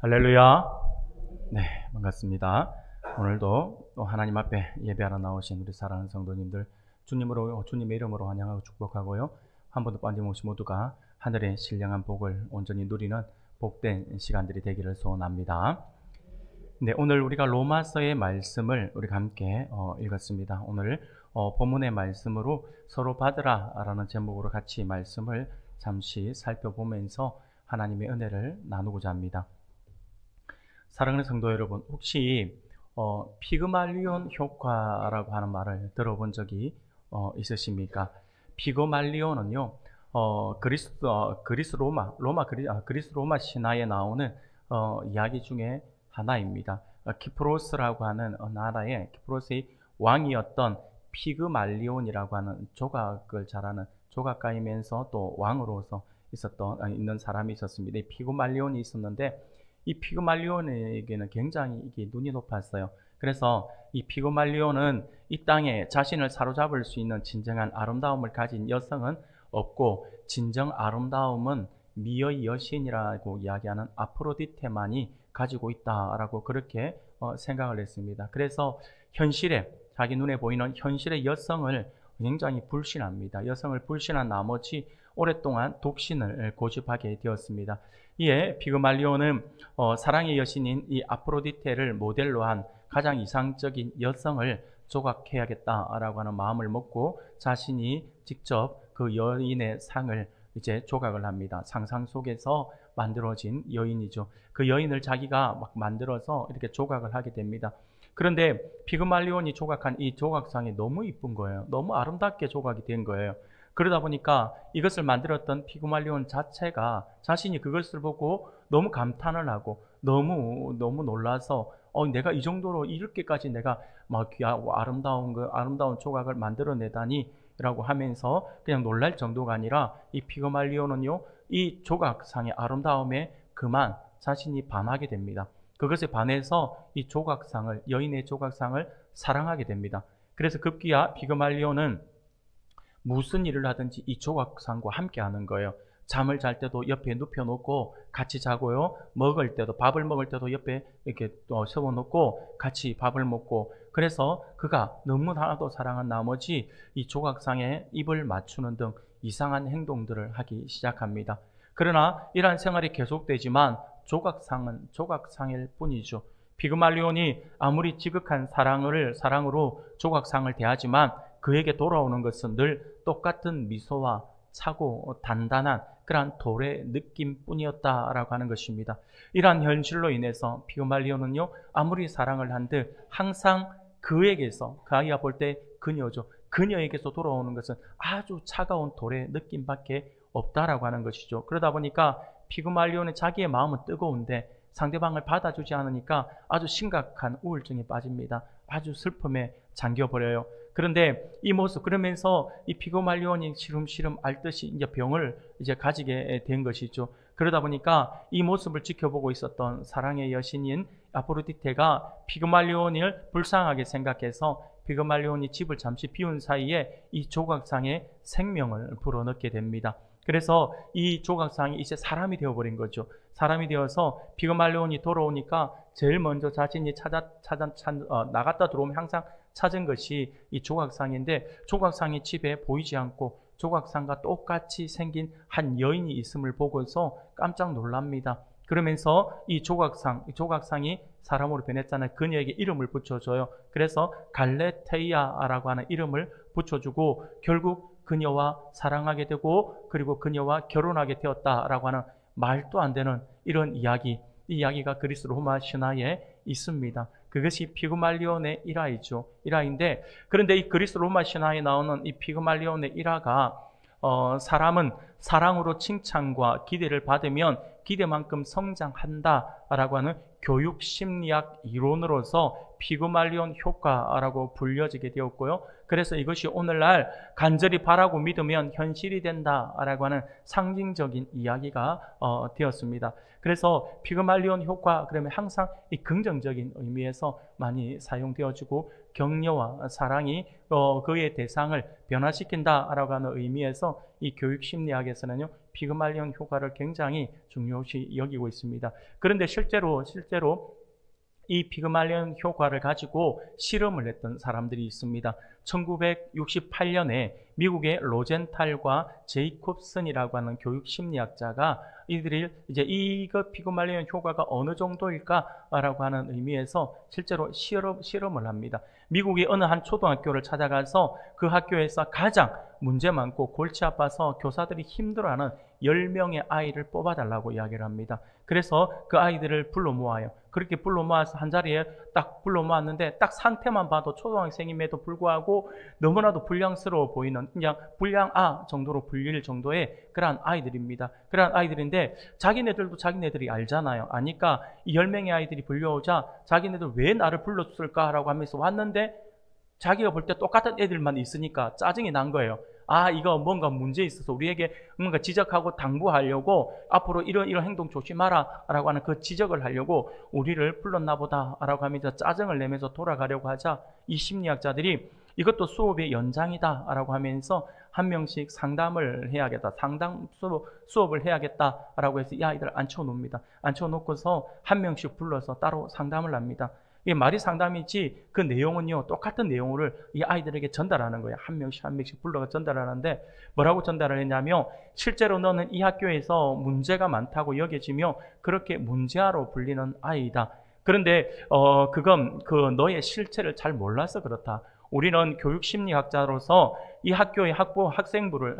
할렐루야. 네, 반갑습니다. 오늘도 또 하나님 앞에 예배하러 나오신 우리 사랑하는 성도님들 주님의 이름으로 환영하고 축복하고요. 한 번도 빠짐없이 모두가 하늘의 신령한 복을 온전히 누리는 복된 시간들이 되기를 소원합니다. 네, 오늘 우리가 로마서의 말씀을 우리가 함께 읽었습니다. 오늘 본문의 말씀으로 서로 받으라라는 제목으로 같이 말씀을 잠시 살펴보면서 하나님의 은혜를 나누고자 합니다. 사랑하는 성도 여러분, 혹시 피그말리온 효과라고 하는 말을 들어본 적이 있으십니까? 피그말리온은요, 그리스 로마 신화에 나오는 이야기 중에 하나입니다. 키프로스라고 하는 나라의 키프로스의 왕이었던 피그말리온이라고 하는 조각을 잘하는 조각가이면서 또 왕으로서 있는 사람이 있었습니다. 이 피그말리온이 있었는데 이 피그말리온에게는 굉장히 이게 눈이 높았어요. 그래서 이 피그말리온은 이 땅에 자신을 사로잡을 수 있는 진정한 아름다움을 가진 여성은 없고, 진정 아름다움은 미의 여신이라고 이야기하는 아프로디테만이 가지고 있다라고 그렇게 생각을 했습니다. 그래서 현실에, 자기 눈에 보이는 현실의 여성을 굉장히 불신합니다. 여성을 불신한 나머지 오랫동안 독신을 고집하게 되었습니다. 이에 피그말리온은 사랑의 여신인 이 아프로디테를 모델로 한 가장 이상적인 여성을 조각해야겠다라고 하는 마음을 먹고 자신이 직접 그 여인의 상을 이제 조각을 합니다. 상상 속에서 만들어진 여인이죠. 그 여인을 자기가 막 만들어서 이렇게 조각을 하게 됩니다. 그런데 피그말리온이 조각한 이 조각상이 너무 이쁜 거예요. 너무 아름답게 조각이 된 거예요. 그러다 보니까 이것을 만들었던 피그말리온 자체가 자신이 그것을 보고 너무 감탄을 하고 너무 놀라서 내가 이 정도로 이렇게까지 내가 막 아름다운 조각을 만들어내다니 라고 하면서 그냥 놀랄 정도가 아니라 이 피그말리온은요, 이 조각상의 아름다움에 그만 자신이 반하게 됩니다. 그것에 반해서 이 여인의 조각상을 사랑하게 됩니다. 그래서 급기야 피그말리온은 무슨 일을 하든지 이 조각상과 함께 하는 거예요. 잠을 잘 때도 옆에 눕혀놓고 같이 자고요. 밥을 먹을 때도 옆에 이렇게 세워놓고 같이 밥을 먹고, 그래서 그가 너무나도 사랑한 나머지 이 조각상에 입을 맞추는 등 이상한 행동들을 하기 시작합니다. 그러나 이러한 생활이 계속되지만 조각상은 조각상일 뿐이죠. 피그말리온이 아무리 지극한 사랑으로 조각상을 대하지만 그에게 돌아오는 것은 늘 똑같은 미소와 차고 단단한 그러한 돌의 느낌뿐이었다라고 하는 것입니다. 이러한 현실로 인해서 피그말리온은요, 아무리 사랑을 한들 항상 그에게서, 그 아이가 볼 때 그녀죠, 그녀에게서 돌아오는 것은 아주 차가운 돌의 느낌밖에 없다라고 하는 것이죠. 그러다 보니까 피그말리온은 자기의 마음은 뜨거운데 상대방을 받아주지 않으니까 아주 심각한 우울증에 빠집니다. 아주 슬픔에 잠겨버려요. 그런데 이 모습, 그러면서 이 피그말리온이 시름시름 앓듯이 이제 병을 이제 가지게 된 것이죠. 그러다 보니까 이 모습을 지켜보고 있었던 사랑의 여신인 아프로디테가 피그말리온을 불쌍하게 생각해서 피그말리온이 집을 잠시 비운 사이에 이 조각상에 생명을 불어넣게 됩니다. 그래서 이 조각상이 이제 사람이 되어버린 거죠. 사람이 되어서 피그말리온이 돌아오니까 제일 먼저 자신이 나갔다 들어오면 항상 찾은 것이 이 조각상인데, 조각상이 집에 보이지 않고 조각상과 똑같이 생긴 한 여인이 있음을 보고서 깜짝 놀랍니다. 그러면서 이 조각상이 사람으로 변했잖아요. 그녀에게 이름을 붙여줘요. 그래서 갈레테이아라고 하는 이름을 붙여주고 결국 그녀와 사랑하게 되고 그리고 그녀와 결혼하게 되었다라고 하는 말도 안 되는 이런 이야기, 이 이야기가 그리스 로마 신화에 있습니다. 그것이 피그말리온의 일화인데, 그런데 이 그리스 로마 신화에 나오는 이 피그말리온의 일화가 사람은 사랑으로 칭찬과 기대를 받으면 기대만큼 성장한다라고 하는 교육심리학 이론으로서 피그말리온 효과라고 불려지게 되었고요. 그래서 이것이 오늘날 간절히 바라고 믿으면 현실이 된다라고 하는 상징적인 이야기가 되었습니다. 그래서 피그말리온 효과, 그러면 항상 이 긍정적인 의미에서 많이 사용되어지고 격려와 사랑이 그의 대상을 변화시킨다라고 하는 의미에서 이 교육심리학에서는요, 피그말리온 효과를 굉장히 중요시 여기고 있습니다. 그런데 실제로 이 피그말리온 효과를 가지고 실험을 했던 사람들이 있습니다. 1968년에 미국의 로젠탈과 제이콥슨이라고 하는 교육심리학자가 이들이 이제 이거 피그말리온 효과가 어느 정도일까라고 하는 의미에서 실제로 실험을 합니다. 미국의 어느 한 초등학교를 찾아가서 그 학교에서 가장 문제 많고 골치 아파서 교사들이 힘들어하는 10명의 아이를 뽑아달라고 이야기를 합니다. 그래서 그 아이들을 불러 모아요. 그렇게 불러 모아서 한 자리에 딱 불러 모았는데 딱 상태만 봐도 초등학생임에도 불구하고 너무나도 불량스러워 보이는, 그냥 불량아 정도로 불릴 정도의 그러한 아이들입니다. 그러한 아이들인데 자기네들도 자기네들이 알잖아요. 아니까 이 10명의 아이들이 불려오자 자기네들 왜 나를 불렀을까라고 하면서 왔는데 자기가 볼 때 똑같은 애들만 있으니까 짜증이 난 거예요. 아, 이거 뭔가 문제 있어서 우리에게 뭔가 지적하고 당부하려고 앞으로 이런 행동 조심하라 라고 하는 그 지적을 하려고 우리를 불렀나 보다 라고 하면서 짜증을 내면서 돌아가려고 하자 이 심리학자들이 이것도 수업의 연장이다 라고 하면서 한 명씩 상담을 해야겠다, 상담 수업을 해야겠다 라고 해서 이 아이들을 앉혀놓습니다. 앉혀놓고서 한 명씩 불러서 따로 상담을 합니다. 이게 말이 상담이지 그 내용은요, 똑같은 내용을 이 아이들에게 전달하는 거예요. 한 명씩 불러가 전달하는데 뭐라고 전달을 했냐면, 실제로 너는 이 학교에서 문제가 많다고 여겨지며 그렇게 문제아로 불리는 아이다. 그런데 그건 너의 실체를 잘 몰라서 그렇다. 우리는 교육심리학자로서 이 학교의 학생부를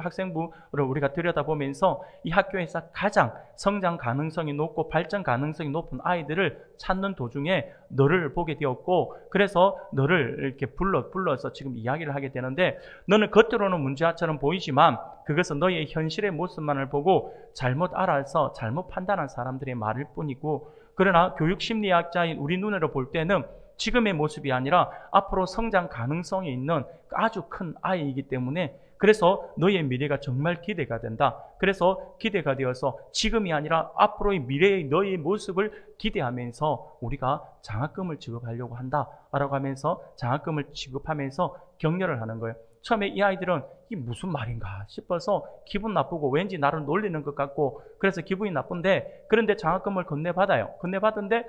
우리가 들여다보면서 이 학교에서 가장 성장 가능성이 높고 발전 가능성이 높은 아이들을 찾는 도중에 너를 보게 되었고, 그래서 너를 이렇게 불러서 지금 이야기를 하게 되는데, 너는 겉으로는 문제아처럼 보이지만 그것은 너의 현실의 모습만을 보고 잘못 알아서 잘못 판단한 사람들의 말일 뿐이고, 그러나 교육심리학자인 우리 눈으로 볼 때는 지금의 모습이 아니라 앞으로 성장 가능성이 있는 아주 큰 아이이기 때문에, 그래서 너의 미래가 정말 기대가 된다. 그래서 기대가 되어서 지금이 아니라 앞으로의 미래의 너의 모습을 기대하면서 우리가 장학금을 지급하려고 한다 라고 하면서 장학금을 지급하면서 격려를 하는 거예요. 처음에 이 아이들은 이게 무슨 말인가 싶어서 기분 나쁘고 왠지 나를 놀리는 것 같고 그래서 기분이 나쁜데, 그런데 장학금을 건네받아요. 건네받은데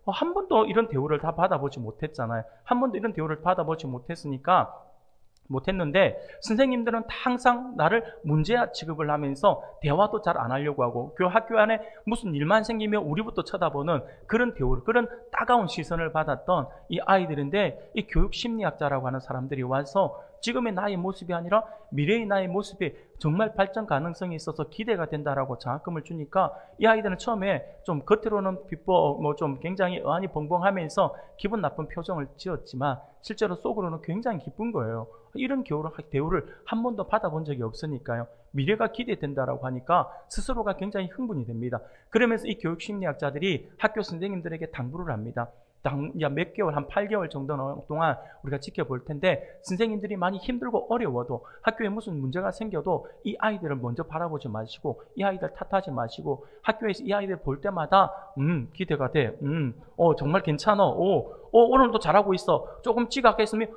한 번도 이런 대우를 다 받아보지 못했잖아요. 한 번도 이런 대우를 받아보지 못했는데 선생님들은 항상 나를 문제아 취급을 하면서 대화도 잘 안 하려고 하고 그 학교 안에 무슨 일만 생기면 우리부터 쳐다보는 그런 대우를, 그런 따가운 시선을 받았던 이 아이들인데, 이 교육심리학자라고 하는 사람들이 와서 지금의 나의 모습이 아니라 미래의 나의 모습이 정말 발전 가능성이 있어서 기대가 된다라고 장학금을 주니까 이 아이들은 처음에 좀 겉으로는 비법 좀 굉장히 어안이 벙벙하면서 기분 나쁜 표정을 지었지만 실제로 속으로는 굉장히 기쁜 거예요. 이런 대우를 한 번도 받아본 적이 없으니까요. 미래가 기대된다라고 하니까 스스로가 굉장히 흥분이 됩니다. 그러면서 이 교육심리학자들이 학교 선생님들에게 당부를 합니다. 몇 개월, 한 8개월 정도 동안 우리가 지켜볼 텐데, 선생님들이 많이 힘들고 어려워도 학교에 무슨 문제가 생겨도 이 아이들을 먼저 바라보지 마시고 이 아이들 탓하지 마시고 학교에서 이 아이들 볼 때마다 기대가 돼. 정말 괜찮아. 오늘도 잘하고 있어. 조금 지각했으면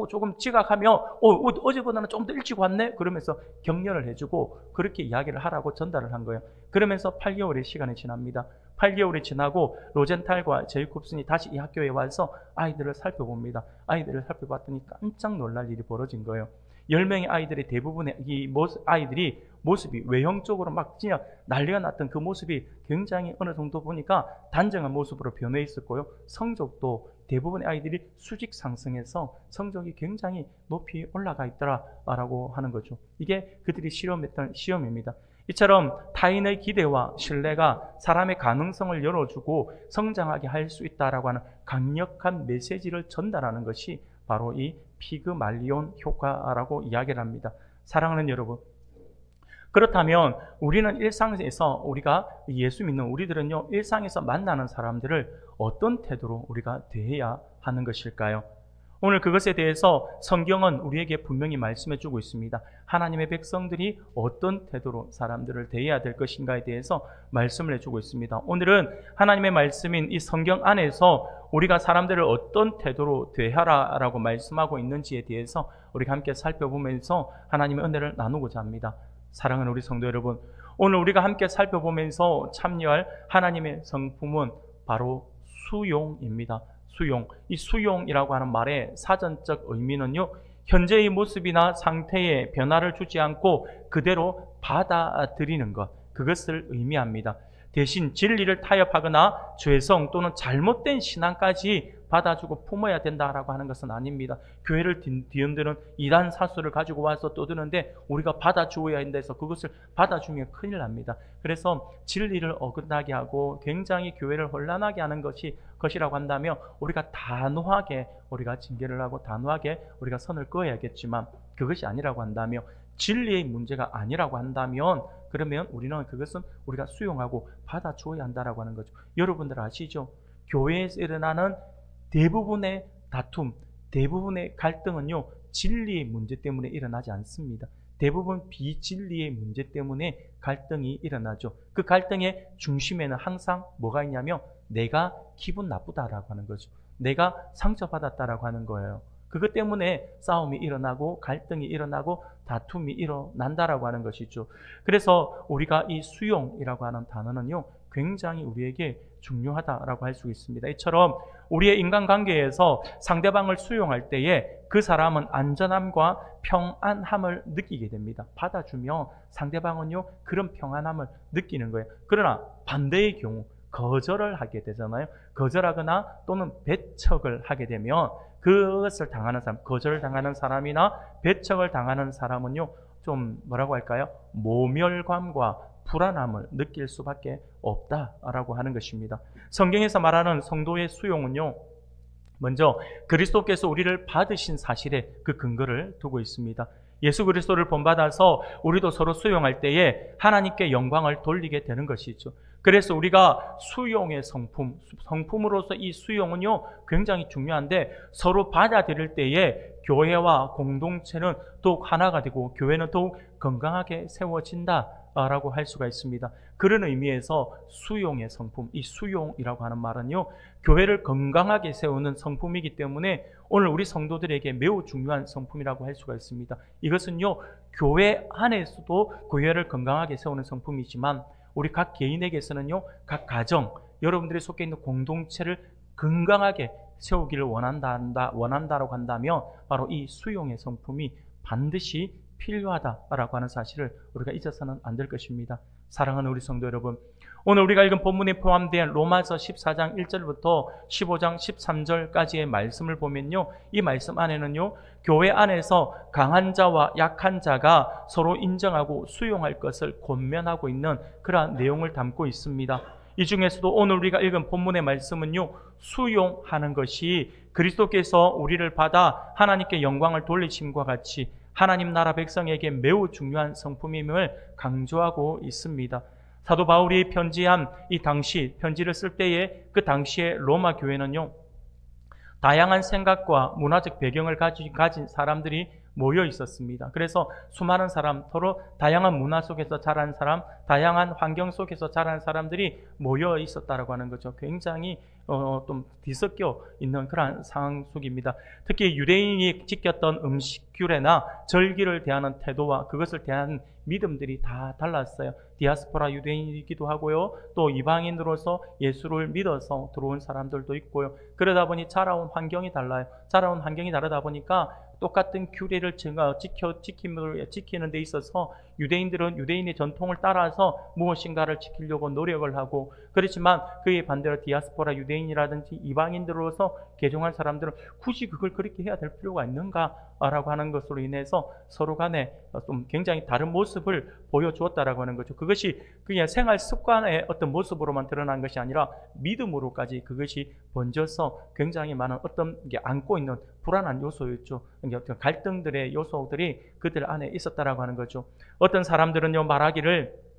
조금 지각하면 어제보다는 좀 더 일찍 왔네. 그러면서 격려를 해주고 그렇게 이야기를 하라고 전달을 한 거예요. 그러면서 8개월의 시간이 지납니다. 8개월이 지나고 로젠탈과 제이콥슨이 다시 이 학교에 와서 아이들을 살펴봅니다. 아이들을 살펴봤더니 깜짝 놀랄 일이 벌어진 거예요. 10명의 아이들의 대부분의 아이들이 모습이 외형적으로 막 그냥 난리가 났던 그 모습이 굉장히 어느 정도 보니까 단정한 모습으로 변해 있었고요. 성적도 대부분의 아이들이 수직 상승해서 성적이 굉장히 높이 올라가 있더라라고 하는 거죠. 이게 그들이 실험했던 시험입니다. 이처럼 타인의 기대와 신뢰가 사람의 가능성을 열어주고 성장하게 할 수 있다라고 하는 강력한 메시지를 전달하는 것이 바로 이 피그말리온 효과라고 이야기를 합니다. 사랑하는 여러분, 그렇다면 우리는 일상에서 우리가 예수 믿는 우리들은요, 일상에서 만나는 사람들을 어떤 태도로 우리가 대해야 하는 것일까요? 오늘 그것에 대해서 성경은 우리에게 분명히 말씀해 주고 있습니다. 하나님의 백성들이 어떤 태도로 사람들을 대해야 될 것인가에 대해서 말씀을 해주고 있습니다. 오늘은 하나님의 말씀인 이 성경 안에서 우리가 사람들을 어떤 태도로 대하라라고 말씀하고 있는지에 대해서 우리가 함께 살펴보면서 하나님의 은혜를 나누고자 합니다. 사랑하는 우리 성도 여러분, 오늘 우리가 함께 살펴보면서 참여할 하나님의 성품은 바로 수용입니다. 수용. 이 수용이라고 하는 말의 사전적 의미는요, 현재의 모습이나 상태에 변화를 주지 않고 그대로 받아들이는 것, 그것을 의미합니다. 대신 진리를 타협하거나 죄성 또는 잘못된 신앙까지 받아주고 품어야 된다라고 하는 것은 아닙니다. 교회를 뒤흔드는 이단 사수를 가지고 와서 떠드는데 우리가 받아주어야 한다해서 그것을 받아주면 큰일 납니다. 그래서 진리를 어긋나게 하고 굉장히 교회를 혼란하게 하는 것이라고 한다면 우리가 단호하게 우리가 징계를 하고 단호하게 우리가 선을 그어야겠지만, 그것이 아니라고 한다면, 진리의 문제가 아니라고 한다면, 그러면 우리는 그것은 우리가 수용하고 받아주어야 한다라고 하는 거죠. 여러분들 아시죠? 교회에서 일어나는 대부분의 다툼, 대부분의 갈등은요, 진리의 문제 때문에 일어나지 않습니다. 대부분 비진리의 문제 때문에 갈등이 일어나죠. 그 갈등의 중심에는 항상 뭐가 있냐면 내가 기분 나쁘다라고 하는 거죠. 내가 상처받았다라고 하는 거예요. 그것 때문에 싸움이 일어나고 갈등이 일어나고 다툼이 일어난다라고 하는 것이죠. 그래서 우리가 이 수용이라고 하는 단어는요, 굉장히 우리에게 중요하다라고 할 수 있습니다. 이처럼 우리의 인간관계에서 상대방을 수용할 때에 그 사람은 안전함과 평안함을 느끼게 됩니다. 받아주면 상대방은요, 그런 평안함을 느끼는 거예요. 그러나 반대의 경우 거절을 하게 되잖아요. 거절하거나 또는 배척을 하게 되면 그것을 당하는 사람, 거절을 당하는 사람이나 배척을 당하는 사람은요, 좀 뭐라고 할까요? 모멸감과 불안함을 느낄 수밖에 없다라고 하는 것입니다. 성경에서 말하는 성도의 수용은요, 먼저 그리스도께서 우리를 받으신 사실에 그 근거를 두고 있습니다. 예수 그리스도를 본받아서 우리도 서로 수용할 때에 하나님께 영광을 돌리게 되는 것이죠. 그래서 우리가 수용의 성품으로서 이 수용은요, 굉장히 중요한데, 서로 받아들일 때에 교회와 공동체는 더욱 하나가 되고 교회는 더욱 건강하게 세워진다라고 할 수가 있습니다. 그런 의미에서 수용의 성품, 이 수용이라고 하는 말은요, 교회를 건강하게 세우는 성품이기 때문에 오늘 우리 성도들에게 매우 중요한 성품이라고 할 수가 있습니다. 이것은요, 교회 안에서도 교회를 건강하게 세우는 성품이지만 우리 각 개인에게서는요, 각 가정, 여러분들이 속해 있는 공동체를 건강하게 세우기를 원한다라고 한다면 바로 이 수용의 성품이 반드시 필요하다라고 하는 사실을 우리가 잊어서는 안 될 것입니다. 사랑하는 우리 성도 여러분, 오늘 우리가 읽은 본문에 포함된 로마서 14장 1절부터 15장 13절까지의 말씀을 보면요, 이 말씀 안에는요, 교회 안에서 강한 자와 약한 자가 서로 인정하고 수용할 것을 권면하고 있는 그러한 내용을 담고 있습니다. 이 중에서도 오늘 우리가 읽은 본문의 말씀은요, 수용하는 것이 그리스도께서 우리를 받아 하나님께 영광을 돌리심과 같이 하나님 나라 백성에게 매우 중요한 성품임을 강조하고 있습니다. 사도 바울이 편지한 이 당시 편지를 쓸 때에 그 당시에 로마 교회는요, 다양한 생각과 문화적 배경을 가진 사람들이 모여 있었습니다. 그래서 수많은 사람, 서로 다양한 문화 속에서 자란 사람, 다양한 환경 속에서 자란 사람들이 모여 있었다라고 하는 거죠. 굉장히 좀 뒤섞여 있는 그런 상황 속입니다. 특히 유대인이 지켰던 음식 규례나 절기를 대하는 태도와 그것을 대하는 믿음들이 다 달랐어요. 디아스포라 유대인이기도 하고요, 또 이방인으로서 예수를 믿어서 들어온 사람들도 있고요. 그러다 보니 자라온 환경이 달라요. 자라온 환경이 다르다 보니까 똑같은 규례를 지키는 데 있어서 유대인들은 유대인의 전통을 따라서 무엇인가를 지키려고 노력을 하고, 그렇지만 그에 반대로 디아스포라 유대인이라든지 이방인들로서 개종한 사람들은 굳이 그걸 그렇게 해야 될 필요가 있는가라고 하는 것으로 인해서 서로 간에 좀 굉장히 다른 모습을 보여주었다라고 하는 거죠. 그것이 그냥 생활 습관의 어떤 모습으로만 드러난 것이 아니라 믿음으로까지 그것이 번져서 굉장히 많은 어떤 게 안고 있는 불안한 요소였죠. 어떤 갈등들의 요소들이 그들 안에 있었다라고 하는 거죠. 어떤 사람들은요, 말하기를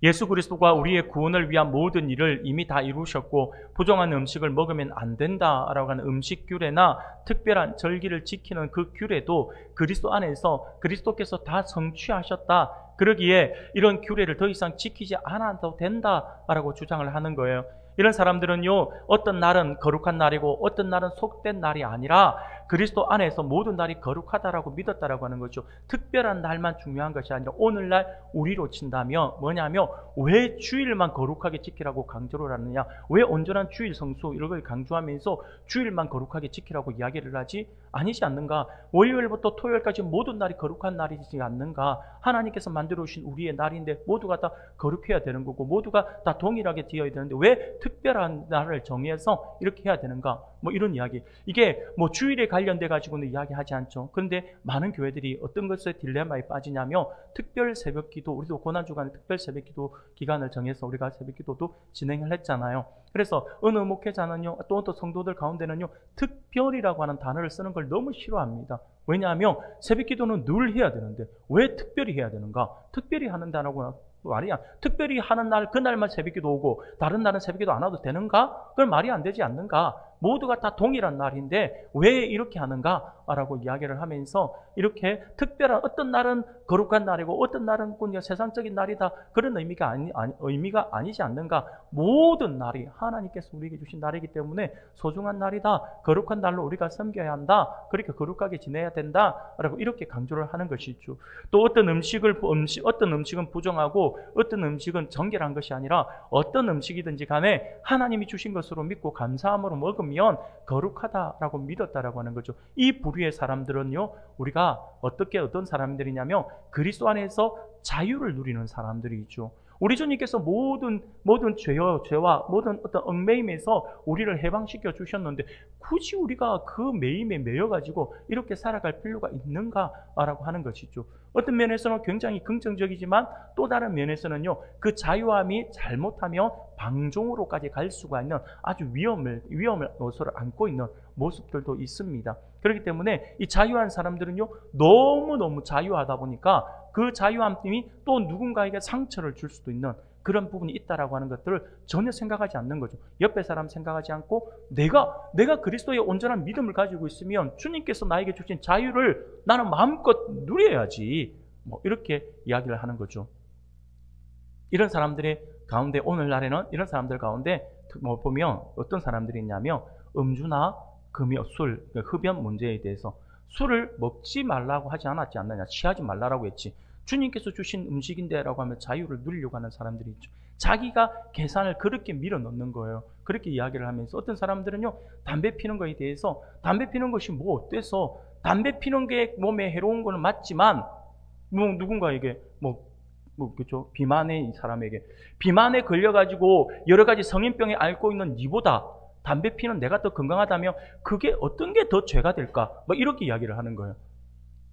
예수 그리스도가 우리의 구원을 위한 모든 일을 이미 다 이루셨고 부정한 음식을 먹으면 안 된다라고 하는 음식 규례나 특별한 절기를 지키는 그 규례도 그리스도 안에서 그리스도께서 다 성취하셨다, 그러기에 이런 규례를 더 이상 지키지 않아도 된다라고 주장을 하는 거예요. 이런 사람들은요, 어떤 날은 거룩한 날이고 어떤 날은 속된 날이 아니라 그리스도 안에서 모든 날이 거룩하다라고 믿었다라고 하는 거죠. 특별한 날만 중요한 것이 아니라 오늘날 우리로 친다면 뭐냐면, 왜 주일만 거룩하게 지키라고 강조를 하느냐, 왜 온전한 주일 성수 이런 걸 강조하면서 주일만 거룩하게 지키라고 이야기를 하지 아니지 않는가? 월요일부터 토요일까지 모든 날이 거룩한 날이지 않는가? 하나님께서 만들어 주신 우리의 날인데 모두가 다 거룩해야 되는 거고 모두가 다 동일하게 되어야 되는데 왜 특별한 날을 정해서 이렇게 해야 되는가? 뭐 이런 이야기. 이게 뭐 주일에 관련돼 가지고는 이야기하지 않죠. 그런데 많은 교회들이 어떤 것에 딜레마에 빠지냐면, 특별 새벽기도, 우리도 고난주간에 특별 새벽기도 기간을 정해서 우리가 새벽기도도 진행을 했잖아요. 그래서 어느 목회자는요, 또 성도들 가운데는요, 특별이라고 하는 단어를 쓰는 걸 너무 싫어합니다. 왜냐하면 새벽기도는 늘 해야 되는데 왜 특별히 해야 되는가? 특별히 하는 단어가 말이야. 특별히 하는 날 그날만 새벽기도 오고 다른 날은 새벽기도 안 와도 되는가? 그건 말이 안 되지 않는가? 모두가 다 동일한 날인데 왜 이렇게 하는가? 라고 이야기를 하면서, 이렇게 특별한 어떤 날은 거룩한 날이고 어떤 날은 그냥 세상적인 날이다, 그런 의미가 아니지 않는가? 모든 날이 하나님께서 우리에게 주신 날이기 때문에 소중한 날이다, 거룩한 날로 우리가 섬겨야 한다, 그렇게 거룩하게 지내야 된다 라고 이렇게 강조를 하는 것이죠. 또 어떤 음식은 부정하고 어떤 음식은 정결한 것이 아니라 어떤 음식이든지 간에 하나님이 주신 것으로 믿고 감사함으로 먹으면 거룩하다라고 믿었다라고 하는 거죠. 이 부류의 사람들은요, 우리가 어떤 사람들이냐면 그리스도 안에서 자유를 누리는 사람들이죠. 우리 주님께서 모든 죄와 모든 어떤 얽매임에서 우리를 해방시켜 주셨는데 굳이 우리가 그 매임에 매여가지고 이렇게 살아갈 필요가 있는가라고 하는 것이죠. 어떤 면에서는 굉장히 긍정적이지만 또 다른 면에서는요, 그 자유함이 잘못하면 방종으로까지 갈 수가 있는 아주 위험을 요소를 안고 있는 모습들도 있습니다. 그렇기 때문에 이 자유한 사람들은요, 너무너무 자유하다 보니까 그 자유함이 또 누군가에게 상처를 줄 수도 있는 그런 부분이 있다라고 하는 것들을 전혀 생각하지 않는 거죠. 옆에 사람 생각하지 않고 내가 그리스도의 온전한 믿음을 가지고 있으면 주님께서 나에게 주신 자유를 나는 마음껏 누려야지, 뭐 이렇게 이야기를 하는 거죠. 이런 사람들의 가운데, 오늘날에는 이런 사람들 가운데 뭐 보면 어떤 사람들이 있냐면, 음주나 금연, 술, 흡연 문제에 대해서 술을 먹지 말라고 하지 않았지 않느냐, 취하지 말라고 했지, 주님께서 주신 음식인데 라고 하면 자유를 누리려고 하는 사람들이 있죠. 자기가 계산을 그렇게 밀어넣는 거예요. 그렇게 이야기를 하면서 어떤 사람들은요, 담배 피는 거에 대해서 담배 피는 것이 뭐 어때서, 담배 피는 게 몸에 해로운 거는 맞지만 뭐 누군가에게 그렇죠, 비만의 사람에게 비만에 걸려가지고 여러 가지 성인병에 앓고 있는 니보다 담배 피는 내가 더 건강하다면 그게 어떤 게 더 죄가 될까? 뭐 이렇게 이야기를 하는 거예요.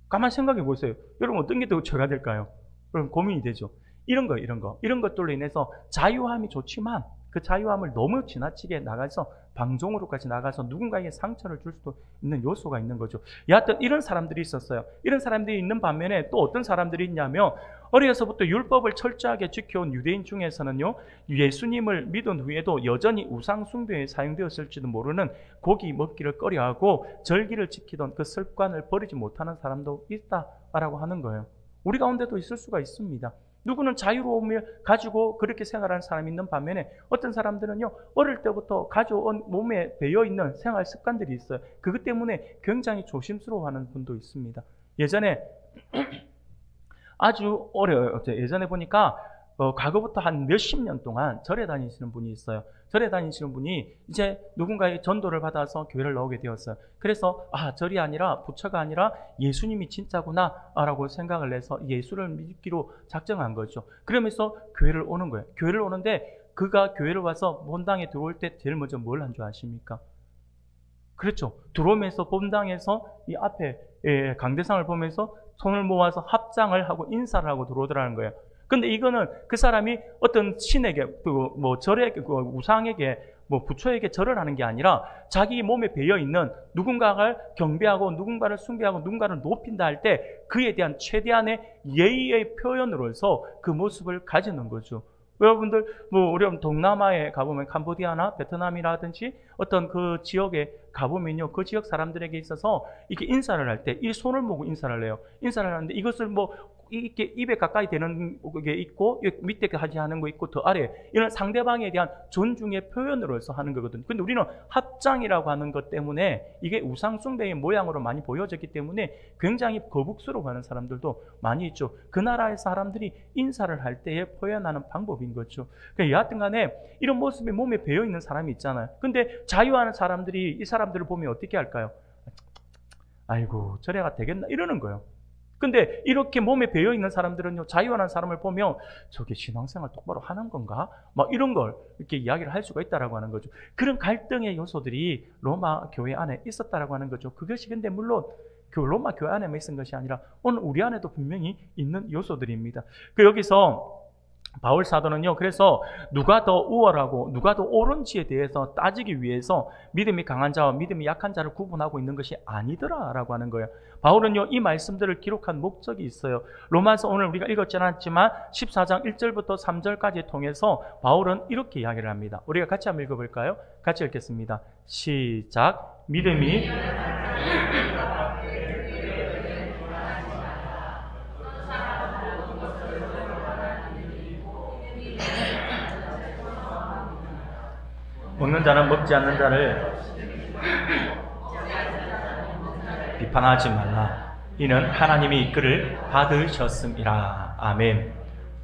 가만 생각해 보세요. 여러분, 어떤 게 더 죄가 될까요? 그럼 고민이 되죠. 이런 것들로 인해서 자유함이 좋지만 그 자유함을 너무 지나치게 나가서 방종으로까지 나가서 누군가에게 상처를 줄 수도 있는 요소가 있는 거죠. 여하튼 이런 사람들이 있었어요. 이런 사람들이 있는 반면에 또 어떤 사람들이 있냐면, 어려서부터 율법을 철저하게 지켜온 유대인 중에서는요, 예수님을 믿은 후에도 여전히 우상 숭배에 사용되었을지도 모르는 고기 먹기를 꺼려하고 절기를 지키던 그 습관을 버리지 못하는 사람도 있다라고 하는 거예요. 우리 가운데도 있을 수가 있습니다. 누구는 자유로움을 가지고 그렇게 생활하는 사람이 있는 반면에 어떤 사람들은요, 어릴 때부터 가져온 몸에 배어있는 생활 습관들이 있어요. 그것 때문에 굉장히 조심스러워하는 분도 있습니다. 예전에 아주 어려워요. 예전에 보니까 과거부터 한 몇십 년 동안 절에 다니시는 분이 있어요. 절에 다니시는 분이 이제 누군가의 전도를 받아서 교회를 나오게 되었어요. 그래서 절이 아니라 부처가 아니라 예수님이 진짜구나 라고 생각을 해서 예수를 믿기로 작정한 거죠. 그러면서 교회를 오는 거예요. 교회를 오는데 그가 교회를 와서 본당에 들어올 때 제일 먼저 뭘 한 줄 아십니까? 그렇죠. 들어오면서 본당에서 이 앞에 강대상을 보면서 손을 모아서 합장을 하고 인사를 하고 들어오더라는 거예요. 근데 이거는 그 사람이 어떤 신에게, 절에게, 우상에게, 부처에게 절을 하는 게 아니라 자기 몸에 배어있는 누군가를 경배하고 누군가를 숭배하고 누군가를 높인다 할 때 그에 대한 최대한의 예의의 표현으로서 그 모습을 가지는 거죠. 여러분들, 우리 동남아에 가보면 캄보디아나 베트남이라든지 어떤 그 지역에 가보면요, 그 지역 사람들에게 있어서 이렇게 인사를 할 때 이 손을 모고 인사를 해요. 인사를 하는데 이것을 이렇게 입에 가까이 되는 게 있고 밑에까지 하는 거 있고 더 아래, 이런 상대방에 대한 존중의 표현으로서 하는 거거든요. 근데 우리는 합장이라고 하는 것 때문에 이게 우상숭배의 모양으로 많이 보여졌기 때문에 굉장히 거북스러워하는 사람들도 많이 있죠. 그 나라의 사람들이 인사를 할 때에 표현하는 방법인 거죠. 그러니까 여하튼 간에 이런 모습이 몸에 배어 있는 사람이 있잖아요. 근데 자유하는 사람들이 이 사람들을 보면 어떻게 할까요? 아이고 저래가 되겠나 이러는 거예요. 근데 이렇게 몸에 배어 있는 사람들은요, 자유한 사람을 보면 저게 신앙생활 똑바로 하는 건가? 막 이런 걸 이렇게 이야기를 할 수가 있다라고 하는 거죠. 그런 갈등의 요소들이 로마 교회 안에 있었다라고 하는 거죠. 그것이 근데 물론 그 로마 교회 안에만 있은 것이 아니라 오늘 우리 안에도 분명히 있는 요소들입니다. 그 여기서 바울 사도는요, 그래서 누가 더 우월하고 누가 더 옳은지에 대해서 따지기 위해서 믿음이 강한 자와 믿음이 약한 자를 구분하고 있는 것이 아니더라라고 하는 거예요. 바울은요, 이 말씀들을 기록한 목적이 있어요. 로마서 오늘 우리가 읽었지 않았지만 14장 1절부터 3절까지 통해서 바울은 이렇게 이야기를 합니다. 우리가 같이 한번 읽어볼까요? 같이 읽겠습니다. 시작. 믿음이 먹는 자는 먹지 않는 자를 비판하지 말라. 이는 하나님이 그를 받으셨음이라. 아멘.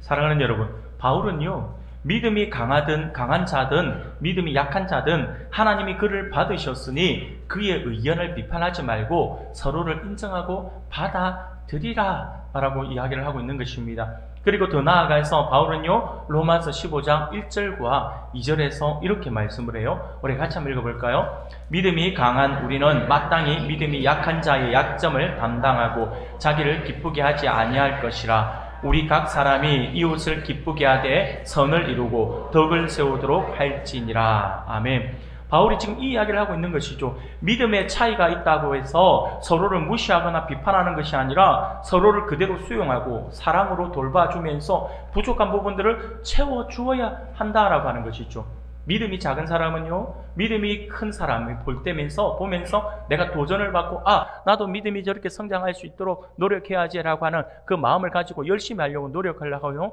사랑하는 여러분, 바울은요, 믿음이 강한 자든 믿음이 약한 자든 하나님이 그를 받으셨으니 그의 의견을 비판하지 말고 서로를 인정하고 받아들이라 라고 이야기를 하고 있는 것입니다. 그리고 더 나아가서 바울은요, 로마서 15장 1절과 2절에서 이렇게 말씀을 해요. 우리 같이 한번 읽어볼까요? 믿음이 강한 우리는 마땅히 믿음이 약한 자의 약점을 담당하고 자기를 기쁘게 하지 아니할 것이라. 우리 각 사람이 이웃을 기쁘게 하되 선을 이루고 덕을 세우도록 할지니라. 아멘. 바울이 지금 이 이야기를 하고 있는 것이죠. 믿음의 차이가 있다고 해서 서로를 무시하거나 비판하는 것이 아니라 서로를 그대로 수용하고 사랑으로 돌봐주면서 부족한 부분들을 채워주어야 한다라고 하는 것이죠. 믿음이 작은 사람은요, 믿음이 큰 사람을 보면서 내가 도전을 받고 나도 믿음이 저렇게 성장할 수 있도록 노력해야지라고 하는 그 마음을 가지고 열심히 하려고 노력하려고요.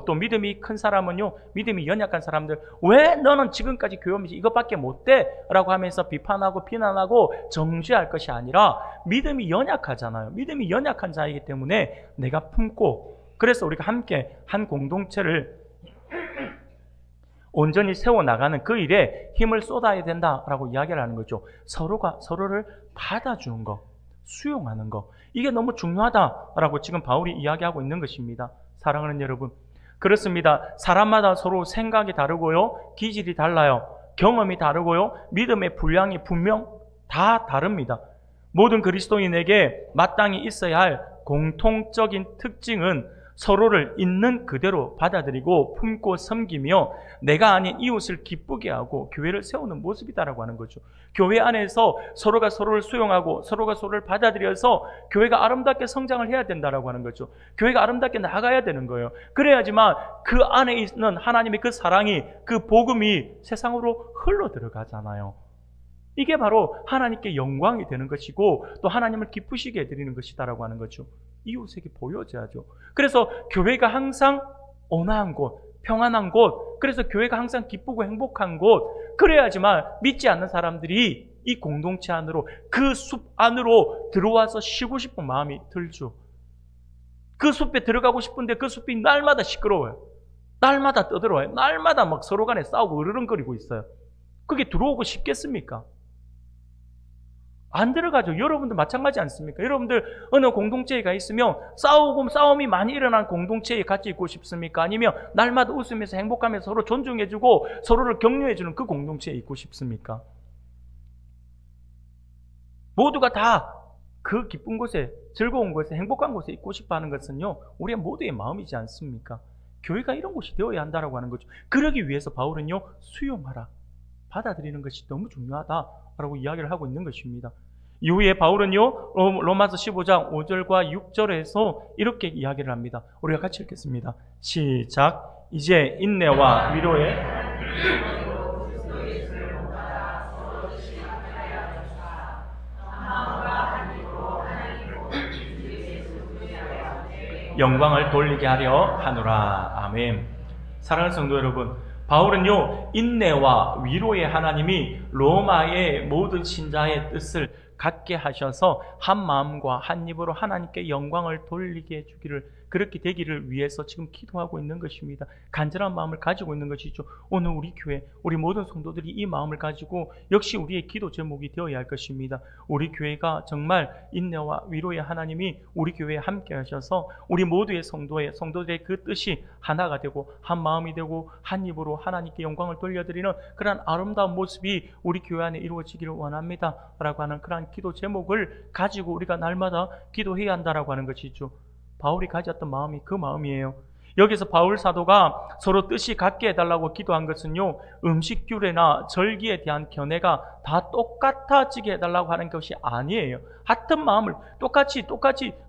또 믿음이 큰 사람은요, 믿음이 연약한 사람들, 왜 너는 지금까지 교회 오면서 이것밖에 못돼? 라고 하면서 비판하고 비난하고 정죄할 것이 아니라 믿음이 연약하잖아요. 믿음이 연약한 자이기 때문에 내가 품고, 그래서 우리가 함께 한 공동체를 온전히 세워나가는 그 일에 힘을 쏟아야 된다라고 이야기를 하는 거죠. 서로가 서로를 받아주는 거, 수용하는 거, 이게 너무 중요하다라고 지금 바울이 이야기하고 있는 것입니다. 사랑하는 여러분, 그렇습니다. 사람마다 서로 생각이 다르고요, 기질이 달라요, 경험이 다르고요, 믿음의 분량이 분명 다 다릅니다. 모든 그리스도인에게 마땅히 있어야 할 공통적인 특징은 서로를 있는 그대로 받아들이고 품고 섬기며 내가 아닌 이웃을 기쁘게 하고 교회를 세우는 모습이다라고 하는 거죠. 교회 안에서 서로가 서로를 수용하고 서로가 서로를 받아들여서 교회가 아름답게 성장을 해야 된다라고 하는 거죠. 교회가 아름답게 나가야 되는 거예요. 그래야지만 그 안에 있는 하나님의 그 사랑이, 그 복음이 세상으로 흘러 들어가잖아요. 이게 바로 하나님께 영광이 되는 것이고 또 하나님을 기쁘시게 해드리는 것이다라고 하는 거죠. 이웃에게 보여줘야죠. 그래서 교회가 항상 온화한 곳, 평안한 곳, 그래서 교회가 항상 기쁘고 행복한 곳, 그래야지만 믿지 않는 사람들이 이 공동체 안으로, 그 숲 안으로 들어와서 쉬고 싶은 마음이 들죠. 그 숲에 들어가고 싶은데 그 숲이 날마다 시끄러워요. 날마다 떠들어와요. 날마다 막 서로 간에 싸우고 으르렁거리고 있어요. 그게 들어오고 싶겠습니까? 안 들어가죠. 여러분들 마찬가지 않습니까? 여러분들 어느 공동체에 있으면 싸움이 많이 일어나는 공동체에 같이 있고 싶습니까? 아니면 날마다 웃으면서 행복하면서 서로 존중해주고 서로를 격려해주는 그 공동체에 있고 싶습니까? 모두가 다 그 기쁜 곳에, 즐거운 곳에, 행복한 곳에 있고 싶어하는 것은요, 우리의 모두의 마음이지 않습니까? 교회가 이런 곳이 되어야 한다고 하는 거죠. 그러기 위해서 바울은요, 수용하라, 받아들이는 것이 너무 중요하다라고 이야기를 하고 있는 것입니다. 이후에 바울은요, 로마서 15장 5절과 6절에서 이렇게 이야기를 합니다. 우리가 같이 읽겠습니다. 시작. 이제 인내와 위로의 영광을 돌리게 하려 하노라. 아멘. 사랑하는 성도 여러분, 바울은요, 인내와 위로의 하나님이 로마의 모든 신자의 뜻을 갖게 하셔서 한 마음과 한 입으로 하나님께 영광을 돌리게 해주기를, 그렇게 되기를 위해서 지금 기도하고 있는 것입니다. 간절한 마음을 가지고 있는 것이죠. 오늘 우리 교회, 우리 모든 성도들이 이 마음을 가지고 역시 우리의 기도 제목이 되어야 할 것입니다. 우리 교회가 정말 인내와 위로의 하나님이 우리 교회에 함께 하셔서 우리 모두의 성도들의 그 뜻이 하나가 되고 한 마음이 되고 한 입으로 하나님께 영광을 돌려드리는 그러한 아름다운 모습이 우리 교회 안에 이루어지기를 원합니다 라고 하는 그러한 기도 제목을 가지고 우리가 날마다 기도해야 한다라고 하는 것이죠. 바울이 가졌던 마음이 그 마음이에요. 여기서 바울 사도가 서로 뜻이 같게 해달라고 기도한 것은요, 음식 규례나 절기에 대한 견해가 다 똑같아지게 해달라고 하는 것이 아니에요. 같은 마음을 똑같이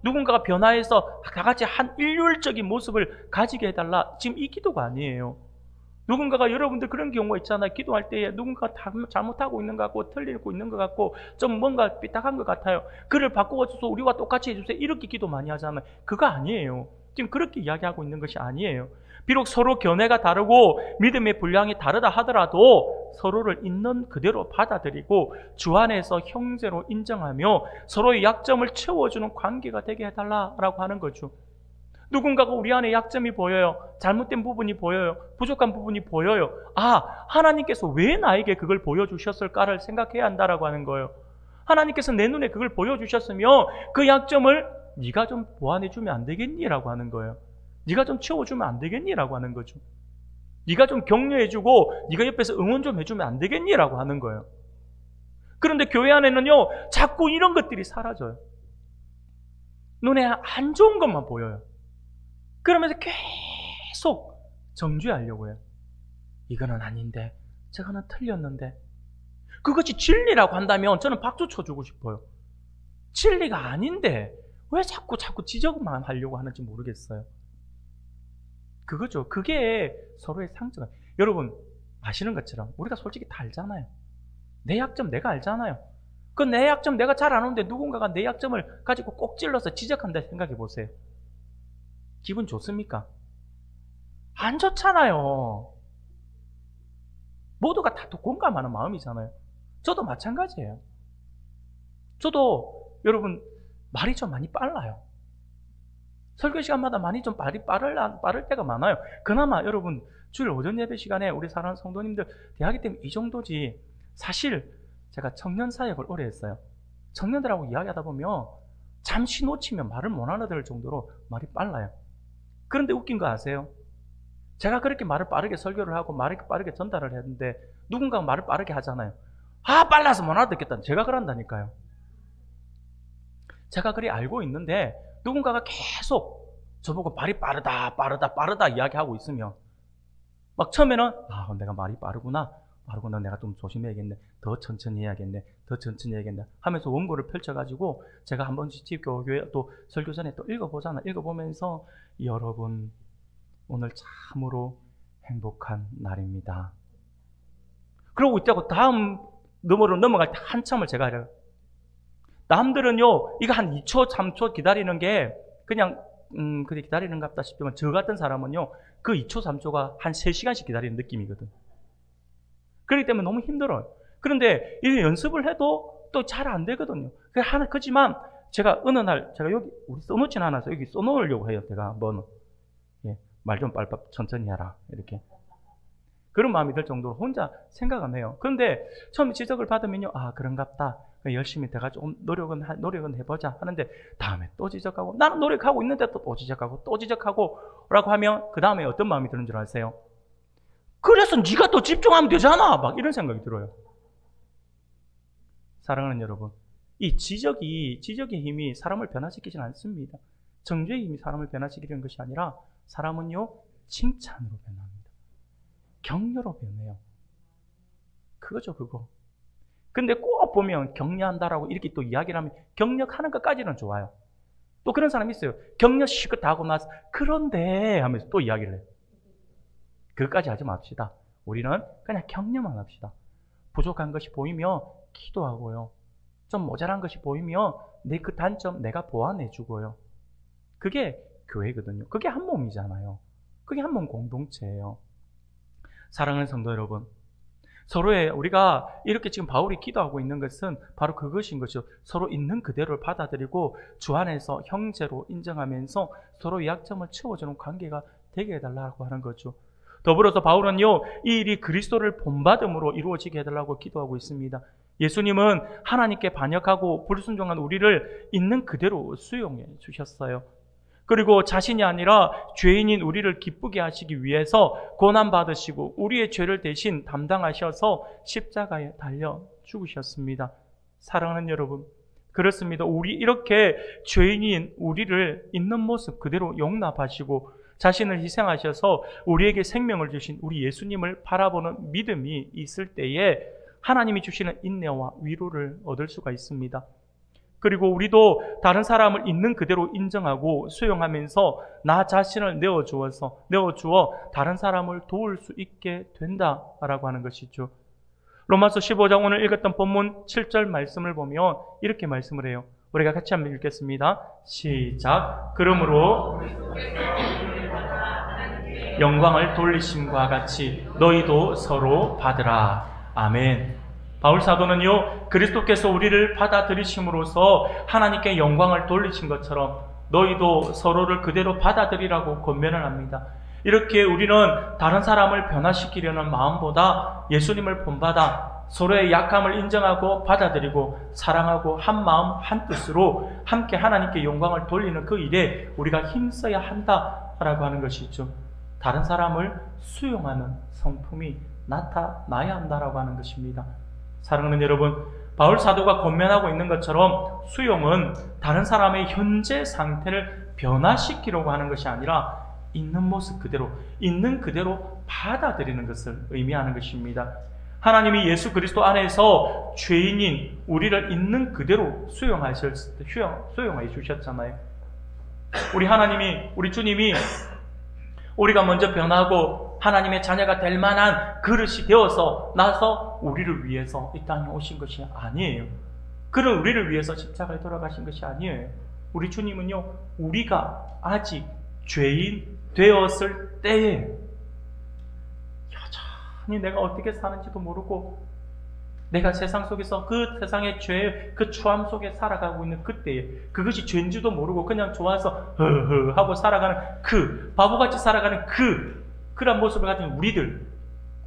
누군가가 변화해서 다 같이 한 일률적인 모습을 가지게 해달라, 지금 이 기도가 아니에요. 누군가가, 여러분들 그런 경우가 있잖아요. 기도할 때에 누군가가 잘못하고 있는 것 같고 틀리고 있는 것 같고 좀 뭔가 삐딱한 것 같아요. 그를 바꾸어줘서 우리와 똑같이 해주세요, 이렇게 기도 많이 하잖아요. 그거 아니에요. 지금 그렇게 이야기하고 있는 것이 아니에요. 비록 서로 견해가 다르고 믿음의 분량이 다르다 하더라도 서로를 있는 그대로 받아들이고 주 안에서 형제로 인정하며 서로의 약점을 채워주는 관계가 되게 해달라고 하는 거죠. 누군가가 우리 안에 약점이 보여요. 잘못된 부분이 보여요. 부족한 부분이 보여요. 아, 하나님께서 왜 나에게 그걸 보여주셨을까를 생각해야 한다라고 하는 거예요. 하나님께서 내 눈에 그걸 보여주셨으면 그 약점을 네가 좀 보완해주면 안 되겠니라고 하는 거예요. 네가 좀 채워주면 안 되겠니라고 하는 거죠. 네가 좀 격려해주고 네가 옆에서 응원 좀 해주면 안 되겠니라고 하는 거예요. 그런데 교회 안에는요, 자꾸 이런 것들이 사라져요. 눈에 안 좋은 것만 보여요. 그러면서 계속 정죄하려고 해요. 이거는 아닌데, 저거는 틀렸는데. 그것이 진리라고 한다면 저는 박수 쳐주고 싶어요. 진리가 아닌데 왜 자꾸 지적만 하려고 하는지 모르겠어요. 그거죠. 그게 서로의 상처가. 여러분 아시는 것처럼 우리가 솔직히 다 알잖아요. 내 약점 내가 알잖아요. 그 내 약점 내가 잘 아는데 누군가가 내 약점을 가지고 꼭 찔러서 지적한다 생각해 보세요. 기분 좋습니까? 안 좋잖아요. 모두가 다 공감하는 마음이잖아요. 저도 마찬가지예요. 저도 여러분 말이 좀 많이 빨라요. 설교 시간마다 많이 좀 말이 빠를 때가 많아요. 그나마 여러분 주일 오전 예배 시간에 우리 사랑하는 성도님들 대하기 때문에 이 정도지. 사실 제가 청년 사역을 오래 했어요. 청년들하고 이야기하다 보면 잠시 놓치면 말을 못 알아들을 정도로 말이 빨라요. 그런데 웃긴 거 아세요? 제가 그렇게 말을 빠르게 설교를 하고 말을 빠르게 전달을 했는데 누군가가 말을 빠르게 하잖아요. 아, 빨라서 못 알아듣겠다. 제가 그런다니까요. 제가 그리 알고 있는데 누군가가 계속 저보고 말이 빠르다 이야기하고 있으면 막 처음에는 내가 말이 빠르구나 내가 좀 조심해야겠네, 더 천천히 해야겠네 하면서 원고를 펼쳐가지고 제가 한 번씩 집교회 또 설교 전에 또 읽어보면서 여러분 오늘 참으로 행복한 날입니다. 그러고 있다고 다음 너머로 넘어갈 때 한참을 제가 해요. 남들은요 이거 한 2초 3초 기다리는 게 그냥 그래 기다리는 것 같다 싶지만 저 같은 사람은요 그 2초 3초가 한 3시간씩 기다리는 느낌이거든. 그렇기 때문에 너무 힘들어요. 그런데 이 연습을 해도 또 잘 안 되거든요. 그렇지만 제가 어느 날 제가 여기 우리 써놓진 않아서 여기 써놓으려고 해요. 제가 한번 말 좀 빨리 천천히 해라 이렇게 그런 마음이 들 정도로 혼자 생각은 해요. 그런데 처음에 지적을 받으면요 그런갑다. 열심히 내가 좀 노력은 해보자 하는데 다음에 또 지적하고 나는 노력하고 있는데 또 지적하고 라고 하면 그 다음에 어떤 마음이 드는 줄 아세요? 그래서 네가 또 집중하면 되잖아 막 이런 생각이 들어요. 사랑하는 여러분, 이 지적의 힘이 사람을 변화시키지는 않습니다. 정죄의 힘이 사람을 변화시키는 것이 아니라 사람은요 칭찬으로 변합니다. 격려로 변해요. 그거죠 그거. 근데 꼭 보면 격려한다라고 이렇게 또 이야기를 하면 격려하는 것까지는 좋아요. 또 그런 사람이 있어요. 격려 시컷 하고 나서 그런데 하면서 또 이야기를 해요. 그것까지 하지 맙시다. 우리는 그냥 격려만 합시다. 부족한 것이 보이면 기도하고요. 좀 모자란 것이 보이면 내 그 단점 내가 보완해 주고요. 그게 교회거든요. 그게 한 몸이잖아요. 그게 한 몸 공동체예요. 사랑하는 성도 여러분, 서로의 우리가 이렇게 지금 바울이 기도하고 있는 것은 바로 그것인 거죠. 서로 있는 그대로를 받아들이고 주 안에서 형제로 인정하면서 서로의 약점을 채워주는 관계가 되게 해달라고 하는 거죠. 더불어서 바울은요, 이 일이 그리스도를 본받음으로 이루어지게 해달라고 기도하고 있습니다. 예수님은 하나님께 반역하고 불순종한 우리를 있는 그대로 수용해 주셨어요. 그리고 자신이 아니라 죄인인 우리를 기쁘게 하시기 위해서 고난받으시고 우리의 죄를 대신 담당하셔서 십자가에 달려 죽으셨습니다. 사랑하는 여러분, 그렇습니다. 우리 이렇게 죄인인 우리를 있는 모습 그대로 용납하시고 자신을 희생하셔서 우리에게 생명을 주신 우리 예수님을 바라보는 믿음이 있을 때에 하나님이 주시는 인내와 위로를 얻을 수가 있습니다. 그리고 우리도 다른 사람을 있는 그대로 인정하고 수용하면서 나 자신을 내어주어 다른 사람을 도울 수 있게 된다라고 하는 것이죠. 로마서 15장 오늘 읽었던 본문 7절 말씀을 보면 이렇게 말씀을 해요. 우리가 같이 한번 읽겠습니다. 시작. 그러므로 영광을 돌리심과 같이 너희도 서로 받으라. 아멘. 바울 사도는요, 그리스도께서 우리를 받아들이심으로써 하나님께 영광을 돌리신 것처럼 너희도 서로를 그대로 받아들이라고 권면을 합니다. 이렇게 우리는 다른 사람을 변화시키려는 마음보다 예수님을 본받아 서로의 약함을 인정하고 받아들이고 사랑하고 한 마음 한 뜻으로 함께 하나님께 영광을 돌리는 그 일에 우리가 힘써야 한다라고 하는 것이죠. 다른 사람을 수용하는 성품이 나타나야 한다라고 하는 것입니다. 사랑하는 여러분, 바울 사도가 권면하고 있는 것처럼 수용은 다른 사람의 현재 상태를 변화시키려고 하는 것이 아니라 있는 모습 그대로, 있는 그대로 받아들이는 것을 의미하는 것입니다. 하나님이 예수 그리스도 안에서 죄인인 우리를 있는 그대로 수용해 주셨잖아요. 우리 하나님이, 우리 주님이 우리가 먼저 변하고 하나님의 자녀가 될 만한 그릇이 되어서 나서 우리를 위해서 이 땅에 오신 것이 아니에요. 그런 우리를 위해서 십자가에 돌아가신 것이 아니에요. 우리 주님은요, 우리가 아직 죄인 되었을 때에 여전히 내가 어떻게 사는지도 모르고 내가 세상 속에서 그 세상의 죄의 그 추함 속에 살아가고 있는 그때에 그것이 죄인지도 모르고 그냥 좋아서 허허 하고 살아가는 그 바보같이 살아가는 그런 모습을 가진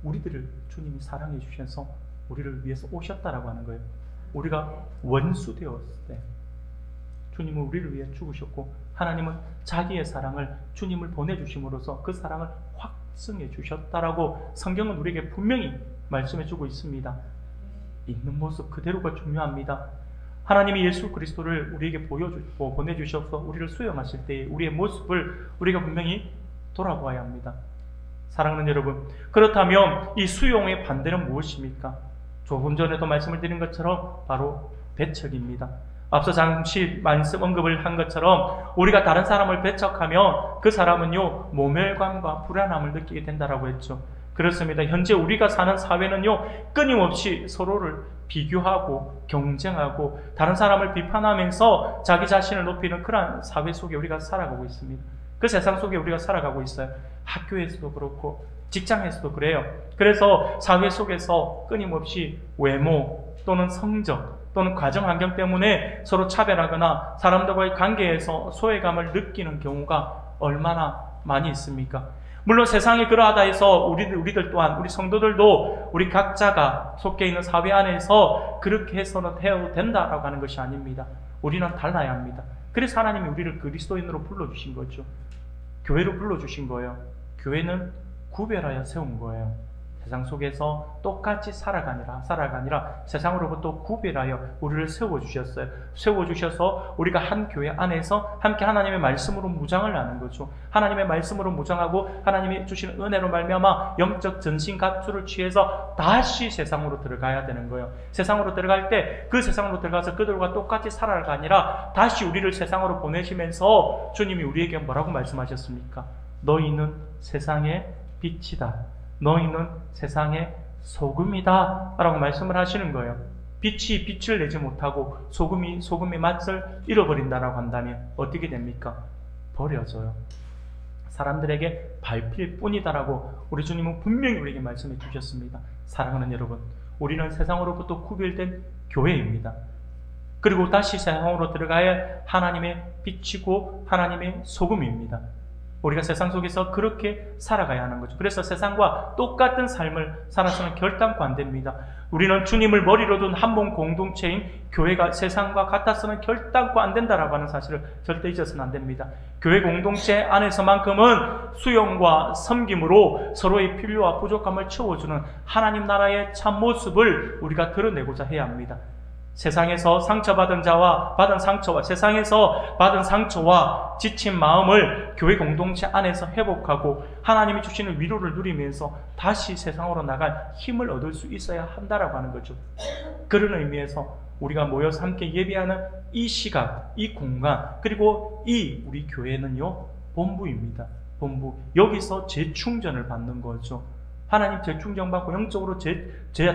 우리들을 주님이 사랑해 주셔서 우리를 위해서 오셨다라고 하는 거예요. 우리가 원수 되었을 때 주님은 우리를 위해 죽으셨고 하나님은 자기의 사랑을 주님을 보내주심으로써 그 사랑을 확증해 주셨다라고 성경은 우리에게 분명히 말씀해 주고 있습니다. 있는 모습 그대로가 중요합니다. 하나님이 예수 그리스도를 우리에게 보여주고 보내주셔서 우리를 수용하실 때 우리의 모습을 우리가 분명히 돌아보아야 합니다. 사랑하는 여러분, 그렇다면 이 수용의 반대는 무엇입니까? 조금 전에도 말씀을 드린 것처럼 바로 배척입니다. 앞서 잠시 말씀 언급을 한 것처럼 우리가 다른 사람을 배척하면 그 사람은요, 모멸감과 불안함을 느끼게 된다라고 했죠. 그렇습니다. 현재 우리가 사는 사회는요, 끊임없이 서로를 비교하고 경쟁하고 다른 사람을 비판하면서 자기 자신을 높이는 그러한 사회 속에 우리가 살아가고 있습니다. 그 세상 속에 우리가 살아가고 있어요. 학교에서도 그렇고 직장에서도 그래요. 그래서 사회 속에서 끊임없이 외모 또는 성적 또는 가정 환경 때문에 서로 차별하거나 사람들과의 관계에서 소외감을 느끼는 경우가 얼마나 많이 있습니까? 물론 세상이 그러하다 해서 우리들 또한 우리 성도들도 우리 각자가 속해 있는 사회 안에서 그렇게 해서는 해도 된다라고 하는 것이 아닙니다. 우리는 달라야 합니다. 그래서 하나님이 우리를 그리스도인으로 불러주신 거죠. 교회로 불러주신 거예요. 교회는 구별하여 세운 거예요. 세상 속에서 똑같이 살아가니라 세상으로부터 구별하여 우리를 세워주셨어요. 세워주셔서 우리가 한 교회 안에서 함께 하나님의 말씀으로 무장을 하는 거죠. 하나님의 말씀으로 무장하고 하나님이 주시는 은혜로 말미암아 영적 전신갑주를 취해서 다시 세상으로 들어가야 되는 거예요. 세상으로 들어갈 때 그 세상으로 들어가서 그들과 똑같이 살아가 아니라 다시 우리를 세상으로 보내시면서 주님이 우리에게 뭐라고 말씀하셨습니까? 너희는 세상의 빛이다. 너희는 세상의 소금이다 라고 말씀을 하시는 거예요. 빛이 빛을 내지 못하고 소금이 소금의 맛을 잃어버린다라고 한다면 어떻게 됩니까? 버려져요. 사람들에게 밟힐 뿐이다라고 우리 주님은 분명히 우리에게 말씀해 주셨습니다. 사랑하는 여러분, 우리는 세상으로부터 구별된 교회입니다. 그리고 다시 세상으로 들어가야 하나님의 빛이고 하나님의 소금입니다. 우리가 세상 속에서 그렇게 살아가야 하는 거죠. 그래서 세상과 똑같은 삶을 살아서는 결단코 안 됩니다. 우리는 주님을 머리로 둔 한 몸 공동체인 교회가 세상과 같아서는 결단코 안 된다라고 하는 사실을 절대 잊어서는 안 됩니다. 교회 공동체 안에서만큼은 수용과 섬김으로 서로의 필요와 부족함을 채워주는 하나님 나라의 참 모습을 우리가 드러내고자 해야 합니다. 세상에서 상처받은 자와 받은 상처와 세상에서 받은 상처와 지친 마음을 교회 공동체 안에서 회복하고 하나님이 주시는 위로를 누리면서 다시 세상으로 나갈 힘을 얻을 수 있어야 한다라고 하는 거죠. 그런 의미에서 우리가 모여서 함께 예배하는 이 시간, 이 공간, 그리고 이 우리 교회는요, 본부입니다. 본부. 여기서 재충전을 받는 거죠. 하나님 재충전받고 영적으로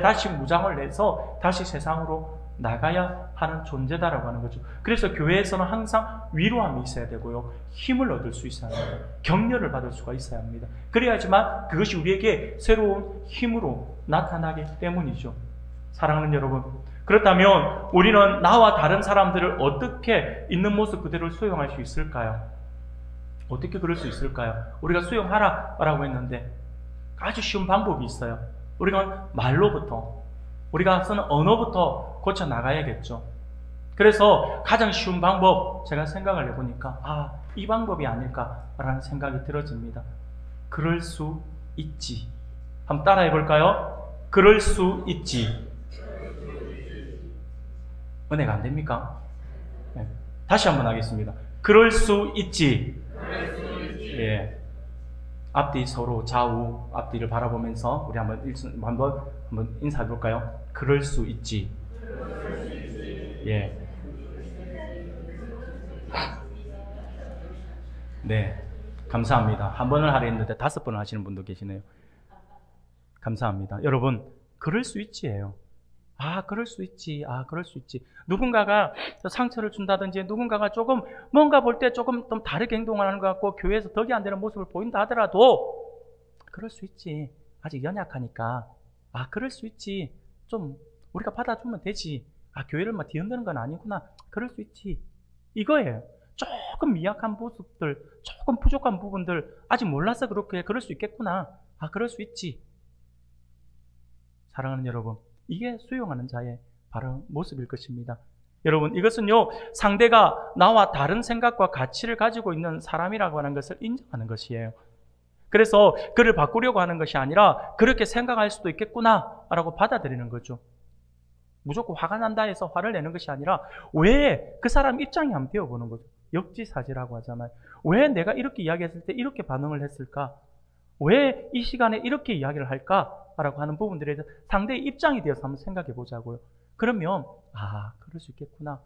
다시 무장을 내서 다시 세상으로 나가야 하는 존재다라고 하는 거죠. 그래서 교회에서는 항상 위로함이 있어야 되고요, 힘을 얻을 수 있어야 합니다. 격려를 받을 수가 있어야 합니다. 그래야지만 그것이 우리에게 새로운 힘으로 나타나기 때문이죠. 사랑하는 여러분, 그렇다면 우리는 나와 다른 사람들을 어떻게 있는 모습 그대로 수용할 수 있을까요? 어떻게 그럴 수 있을까요? 우리가 수용하라고 했는데 아주 쉬운 방법이 있어요. 우리가 말로부터, 우리가 쓰는 언어부터 고쳐 나가야겠죠. 그래서 가장 쉬운 방법, 제가 생각을 해보니까 이 방법이 아닐까라는 생각이 들어집니다. 그럴 수 있지. 한번 따라해 볼까요? 그럴 수 있지. 은혜가 안 됩니까? 네. 다시 한번 하겠습니다. 그럴 수 있지. 예. 앞뒤 서로 좌우 앞뒤를 바라보면서 우리 한번 인사해 볼까요? 그럴 수 있지. 예. 네. 감사합니다. 한 번을 하려 했는데 5번을 하시는 분도 계시네요. 감사합니다. 여러분, 그럴 수 있지예요. 그럴 수 있지. 그럴 수 있지. 누군가가 상처를 준다든지, 누군가가 조금 뭔가 볼 때 조금 좀 다르게 행동하는 것 같고 교회에서 덕이 안 되는 모습을 보인다 하더라도 그럴 수 있지. 아직 연약하니까. 그럴 수 있지. 좀 우리가 받아주면 되지. 교회를 막 뒤흔드는 건 아니구나. 그럴 수 있지. 이거예요. 조금 미약한 모습들, 조금 부족한 부분들 아직 몰라서 그럴 수 있겠구나. 그럴 수 있지. 사랑하는 여러분, 이게 수용하는 자의 바른 모습일 것입니다. 여러분, 이것은요, 상대가 나와 다른 생각과 가치를 가지고 있는 사람이라고 하는 것을 인정하는 것이에요. 그래서 그를 바꾸려고 하는 것이 아니라 그렇게 생각할 수도 있겠구나 라고 받아들이는 거죠. 무조건 화가 난다 해서 화를 내는 것이 아니라 왜 그 사람 입장이 한번 배워보는 거죠. 역지사지라고 하잖아요. 왜 내가 이렇게 이야기했을 때 이렇게 반응을 했을까? 왜 이 시간에 이렇게 이야기를 할까? 라고 하는 부분들에 대해서 상대의 입장이 되어서 한번 생각해 보자고요. 그러면 그럴 수 있겠구나.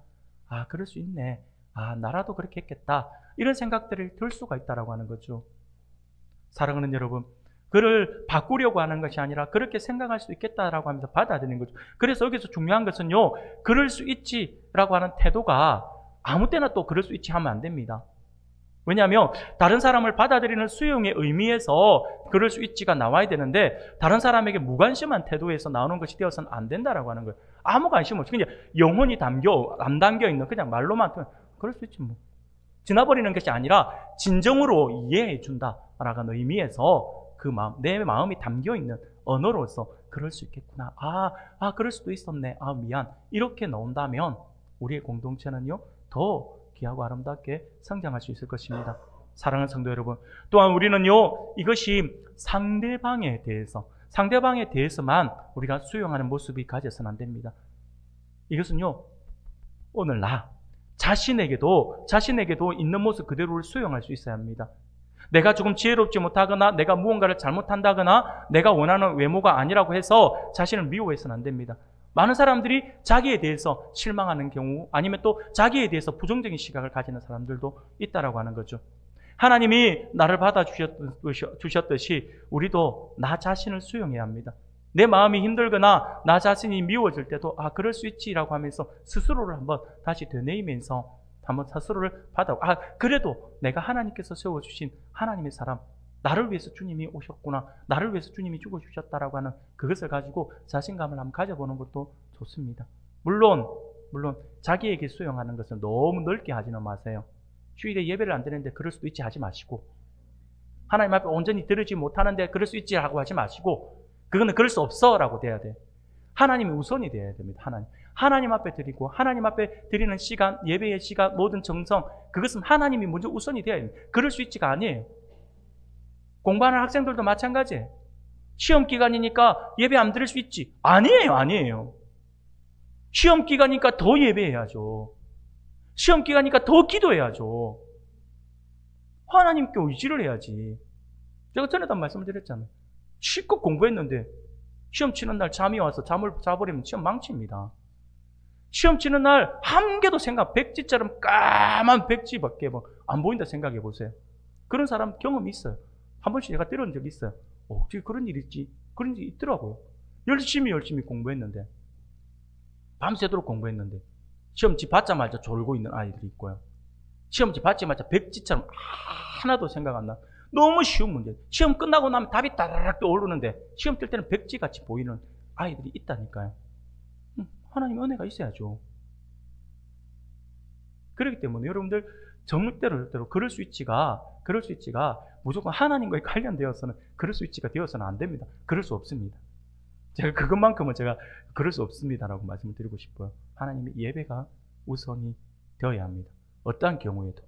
그럴 수 있네. 나라도 그렇게 했겠다. 이런 생각들을 들 수가 있다라고 하는 거죠. 사랑하는 여러분, 그를 바꾸려고 하는 것이 아니라 그렇게 생각할 수 있겠다라고 하면서 받아들이는 거죠. 그래서 여기서 중요한 것은요, 그럴 수 있지라고 하는 태도가 아무 때나 또 그럴 수 있지 하면 안 됩니다. 왜냐하면 다른 사람을 받아들이는 수용의 의미에서 그럴 수 있지가 나와야 되는데 다른 사람에게 무관심한 태도에서 나오는 것이 되어서는 안 된다라고 하는 거예요. 아무 관심 없이 그냥 영혼이 안 담겨 있는 그냥 말로만 그럴 수 있지 뭐. 지나버리는 것이 아니라 진정으로 이해해 준다라고 하는 의미에서 그 마음, 내 마음이 담겨 있는 언어로서 그럴 수 있겠구나. 그럴 수도 있었네. 미안. 이렇게 나온다면 우리의 공동체는요, 더 귀하고 아름답게 성장할 수 있을 것입니다. 사랑하는 성도 여러분, 또한 우리는요, 이것이 상대방에 대해서만 우리가 수용하는 모습이 가져서는 안 됩니다. 이것은요, 오늘 자신에게도 있는 모습 그대로를 수용할 수 있어야 합니다. 내가 조금 지혜롭지 못하거나 내가 무언가를 잘못한다거나 내가 원하는 외모가 아니라고 해서 자신을 미워해서는 안 됩니다. 많은 사람들이 자기에 대해서 실망하는 경우, 아니면 또 자기에 대해서 부정적인 시각을 가지는 사람들도 있다라고 하는 거죠. 하나님이 나를 받아주셨듯이 우리도 나 자신을 수용해야 합니다. 내 마음이 힘들거나 나 자신이 미워질 때도 그럴 수 있지라고 하면서 스스로를 한번 다시 되뇌이면서 한번 스스로를 받아. 그래도 내가 하나님께서 세워주신 하나님의 사람, 나를 위해서 주님이 오셨구나, 나를 위해서 주님이 죽어주셨다라고 하는 그것을 가지고 자신감을 한번 가져보는 것도 좋습니다. 물론 자기에게 수용하는 것은 너무 넓게 하지는 마세요. 주일에 예배를 안 드리는데 그럴 수도 있지 하지 마시고, 하나님 앞에 온전히 드리지 못하는데 그럴 수 있지 라고 하지 마시고, 그거는 그럴 수 없어 라고 돼야 돼. 하나님이 우선이 돼야 됩니다. 하나님 앞에 드리고, 하나님 앞에 드리는 시간, 예배의 시간, 모든 정성, 그것은 하나님이 먼저 우선이 돼야 됩니다. 그럴 수 있지가 아니에요. 공부하는 학생들도 마찬가지예요. 시험 기간이니까 예배 안 드릴 수 있지. 아니에요. 시험 기간이니까 더 예배해야죠. 시험 기간이니까 더 기도해야죠. 하나님께 의지를 해야지. 제가 전에도 말씀을 드렸잖아요. 실컷 공부했는데 시험 치는 날 잠이 와서 잠을 자버리면 시험 망칩니다. 시험 치는 날 한 개도 백지처럼 까만 백지밖에 안 보인다 생각해 보세요. 그런 사람 경험이 있어요. 한 번씩 제가 때려본 적이 있어요. 어떻게 그런 일이 있지? 그런 일이 있더라고요. 열심히 공부했는데, 밤새도록 공부했는데 시험지 받자마자 졸고 있는 아이들이 있고요. 시험지 받자마자 백지처럼 하나도 생각 안 나. 너무 쉬운 문제. 시험 끝나고 나면 답이 따라락 떠오르는데 시험 뜰 때는 백지같이 보이는 아이들이 있다니까요. 하나님의 은혜가 있어야죠. 그렇기 때문에 여러분들 정력대로 그럴 수 있지가 무조건 하나님과의 관련되어서는 그럴 수 있지가 되어서는 안 됩니다. 그럴 수 없습니다. 제가 그것만큼은 그럴 수 없습니다라고 말씀을 드리고 싶어요. 하나님의 예배가 우선이 되어야 합니다. 어떠한 경우에도.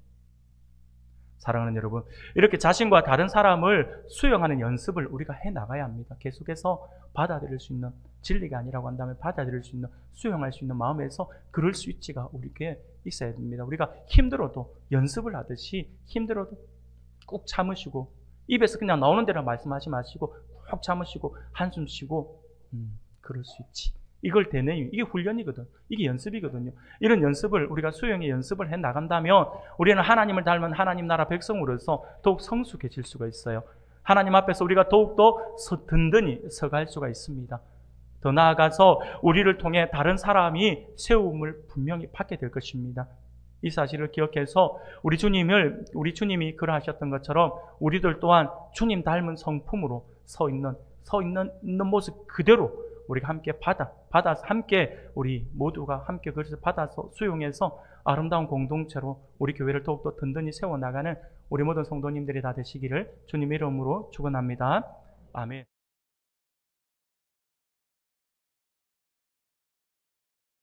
사랑하는 여러분, 이렇게 자신과 다른 사람을 수용하는 연습을 우리가 해나가야 합니다. 계속해서 받아들일 수 있는, 진리가 아니라고 한다면 받아들일 수 있는, 수용할 수 있는 마음에서 그럴 수 있지가 우리에게 있어야 됩니다. 우리가 힘들어도 연습을 하듯이 힘들어도 꾹 참으시고, 입에서 그냥 나오는 대로 말씀하지 마시고 꾹 참으시고 한숨 쉬고 그럴 수 있지. 이걸 되뇌임, 이게 훈련이거든. 이게 연습이거든요. 이런 연습을 우리가 수용의 연습을 해 나간다면 우리는 하나님을 닮은 하나님 나라 백성으로서 더욱 성숙해질 수가 있어요. 하나님 앞에서 우리가 더욱더 든든히 서갈 수가 있습니다. 더 나아가서 우리를 통해 다른 사람이 세움을 분명히 받게 될 것입니다. 이 사실을 기억해서 우리 주님이 그러하셨던 것처럼 우리들 또한 주님 닮은 성품으로 서 있는 모습 그대로 우리가 함께 받아서 함께 우리 모두가 함께 그것을 받아서 수용해서 아름다운 공동체로 우리 교회를 더욱더 든든히 세워나가는 우리 모든 성도님들이 다 되시기를 주님의 이름으로 축원합니다. 아멘.